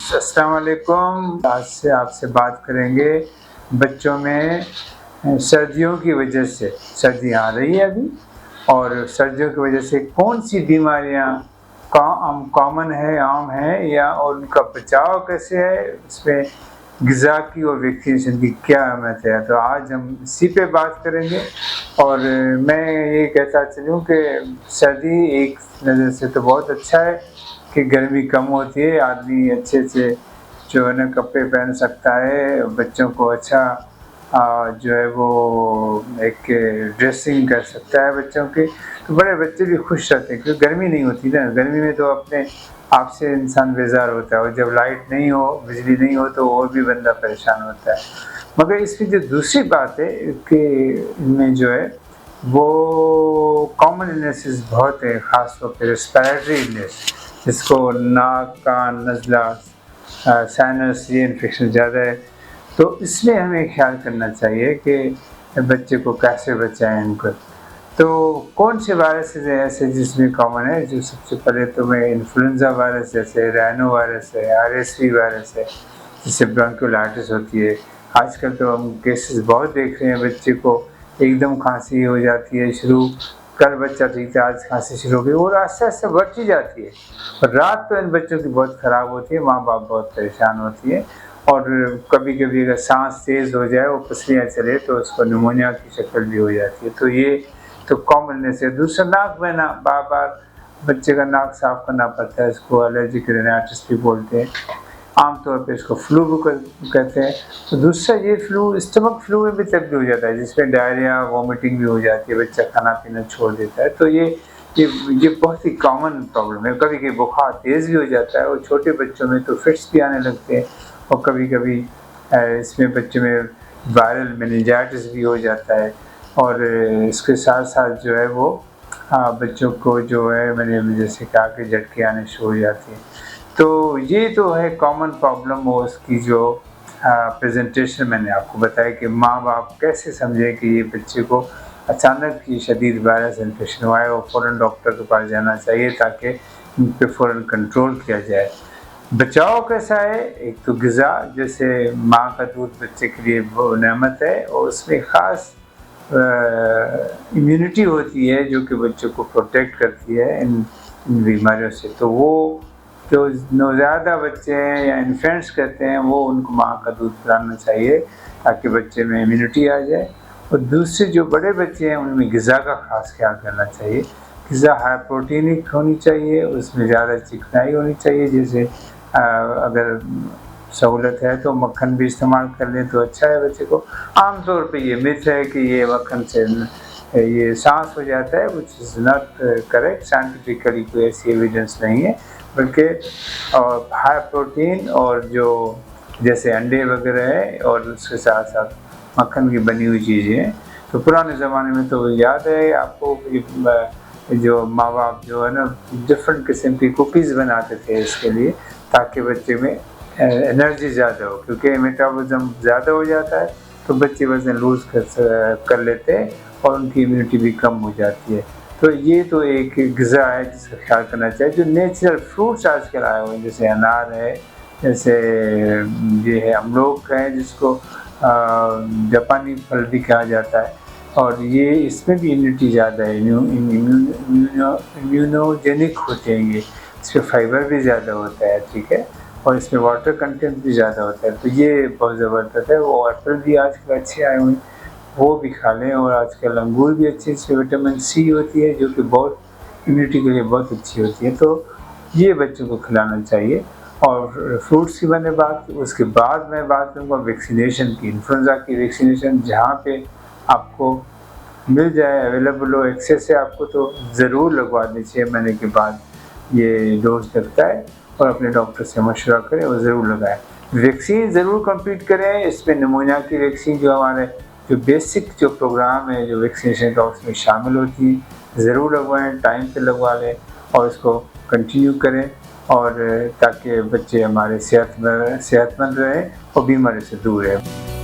अस्सलाम वालेकुम। आज से आपसे बात करेंगे बच्चों में सर्दियों की वजह से, सर्दी आ रही है अभी, और सर्दियों की वजह से कौन सी बीमारियां कॉमन है, आम है, या और उनका बचाव कैसे है, उसमें ग़िज़ा की और वैक्सीनेशन की क्या अहमियत है। तो आज हम इसी पे बात करेंगे। और मैं ये कहता चलूँ कि सर्दी एक नज़र से तो बहुत अच्छा है कि गर्मी कम होती है, आदमी अच्छे से जो है ना कपड़े पहन सकता है, बच्चों को अच्छा जो है वो एक ड्रेसिंग कर सकता है बच्चों की, तो बड़े बच्चे भी खुश रहते हैं क्योंकि गर्मी नहीं होती ना। गर्मी में तो अपने आप से इंसान बेजार होता है, और जब लाइट नहीं हो, बिजली नहीं हो, तो और भी बंदा परेशान होता है। मगर इसकी जो दूसरी बात है कि इनमें जो है वो कॉमन इलनेसेस बहुत है, ख़ास तौर पर रेस्पिरेटरी इलनेस, जिसको नाक, कान, नज़ला, साइनस, ये इन्फेक्शन ज़्यादा है। तो इसमें हमें ख्याल करना चाहिए कि बच्चे को कैसे बचाएं इनको। तो कौन से वायरसेस हैं ऐसे जिसमें कॉमन है, जो सबसे पहले तो मैं इन्फ्लुएंजा वायरस जैसे राइनो वायरस है, आरएसवी वायरस है, जिससे ब्रोंकियोलाइटिस होती है। आजकल तो हम केसेस बहुत देख रहे हैं, बच्चे को एकदम खांसी हो जाती है शुरू, कल बच्चा ठीक था, आज खांसी शुरू हो गई और आस्ते आस्ते बढ़ती जाती है। और रात तो इन बच्चों की बहुत ख़राब होती है, माँ बाप बहुत परेशान होती है। और कभी कभी अगर सांस तेज़ हो जाए, वो पसलियाँ चले, तो उसको निमोनिया की शक्ल भी हो जाती है। तो ये तो कॉमन से। दूसरा, नाक बहना, बार बार बच्चे का नाक साफ करना पड़ता है, इसको एलर्जिक रिनाइटिस भी बोलते हैं, आमतौर पे इसको फ्लू भी कहते हैं। तो दूसरा ये फ्लू, स्टमक फ्लू में भी तब्दील हो जाता है, जिसमें डायरिया, वॉमिटिंग भी हो जाती है, बच्चा खाना पीना छोड़ देता है। तो ये बहुत ही कॉमन प्रॉब्लम है। कभी कभी बुखार तेज़ भी हो जाता है, और छोटे बच्चों में तो फिट्स भी आने लगते हैं, और कभी कभी इसमें बच्चे में वायरल मेनिंजाइटिस भी हो जाता है। और इसके साथ साथ जो है वो बच्चों को जो है, मैंने जैसे कहा कि झटके आने शुरू हो जाती हैं। तो ये तो है कॉमन प्रॉब्लम, हो उसकी जो प्रेजेंटेशन मैंने आपको बताया कि माँ बाप कैसे समझें कि ये बच्चे को अचानक ही शदीद वायरस इन्फेक्शन हुआ है, और फ़ौरन डॉक्टर के पास जाना चाहिए ताकि इन पे फ़ौरन कंट्रोल किया जाए। बचाव कैसा है? एक तो ग़िज़ा, जैसे माँ का दूध बच्चे के लिए वो नेमत है, और उसमें ख़ास इम्यूनिटी होती है जो कि बच्चों को प्रोटेक्ट करती है इन बीमारियों से। तो वो जो नवज़ादा बच्चे हैं या इन्फेंट्स कहते हैं, वो उनको माँ का दूध पिलाना चाहिए ताकि बच्चे में इम्यूनिटी आ जाए। और दूसरे जो बड़े बच्चे हैं, उनमें ग़िज़ा का ख़ास ख्याल करना चाहिए। ग़िज़ा हाई प्रोटीनिक होनी चाहिए, उसमें ज़्यादा चिकनाई होनी चाहिए। जैसे अगर सहूलत है तो मक्खन भी इस्तेमाल कर लें तो अच्छा है बच्चे को। आम तौर पे ये मिथ है कि ये मक्खन से ये सांस हो जाता है, which is not correct. Scientifically कोई ऐसी एविडेंस नहीं है, बल्कि और हाई प्रोटीन और जो जैसे अंडे वगैरह है, और उसके साथ साथ मक्खन की बनी हुई चीज़ें हैं। तो पुराने ज़माने में तो याद है आपको, जो माँ बाप जो है ना डिफरेंट किस्म की कुकीज़ बनाते थे इसके लिए, ताकि बच्चे में एनर्जी ज़्यादा हो, क्योंकि मेटाबॉलिज्म ज़्यादा हो जाता है तो बच्चे वज़न लूज़ कर लेते हैं, और उनकी इम्यूनिटी भी कम हो जाती है। तो ये तो एक ग़िज़ा है जिसका ख्याल करना चाहिए। जो नेचुरल फ्रूट्स आजकल आए हुए हैं, जैसे अनार है, जैसे ये है अमलोक है, जिसको जापानी फल भी कहा जाता है, और ये इसमें भी इम्यूनिटी ज़्यादा है, इम्यूनोजेनिक होते हैं ये, इसमें फाइबर भी ज़्यादा होता है, ठीक है, और इसमें वाटर कंटेंट भी ज़्यादा होता है। तो ये बहुत ज़बरदस्त है। वो एप्पल भी आजकल अच्छे आए हुए हैं, वो भी खा लें। और आजकल अंगूर भी अच्छे, इसमें विटामिन सी होती है जो कि बहुत इम्यूनिटी के लिए बहुत अच्छी होती है। तो ये बच्चों को खिलाना चाहिए। और फ्रूट्स की मैंने बात, उसके बाद मैं बात करूँगा वैक्सीनेशन की। इन्फ्लुएंजा की वैक्सीनेशन जहाँ पे आपको मिल जाए, अवेलेबल हो, एक्सेस है आपको, तो ज़रूर लगवा दीजिए। 6 महीने के बाद ये डोज लगता है, और अपने डॉक्टर से मशवरा करें और ज़रूर लगाएं। वैक्सीन ज़रूर कंप्लीट करें। इसमें निमोनिया की वैक्सीन जो हमारे जो बेसिक जो प्रोग्राम है जो वैक्सीनेशन का, उसमें शामिल होती है, ज़रूर लगवाएं, टाइम पे लगवा लें, और इसको कंटिन्यू करें, और ताकि बच्चे हमारे सेहतमंद रहें और बीमारी से दूर रहें।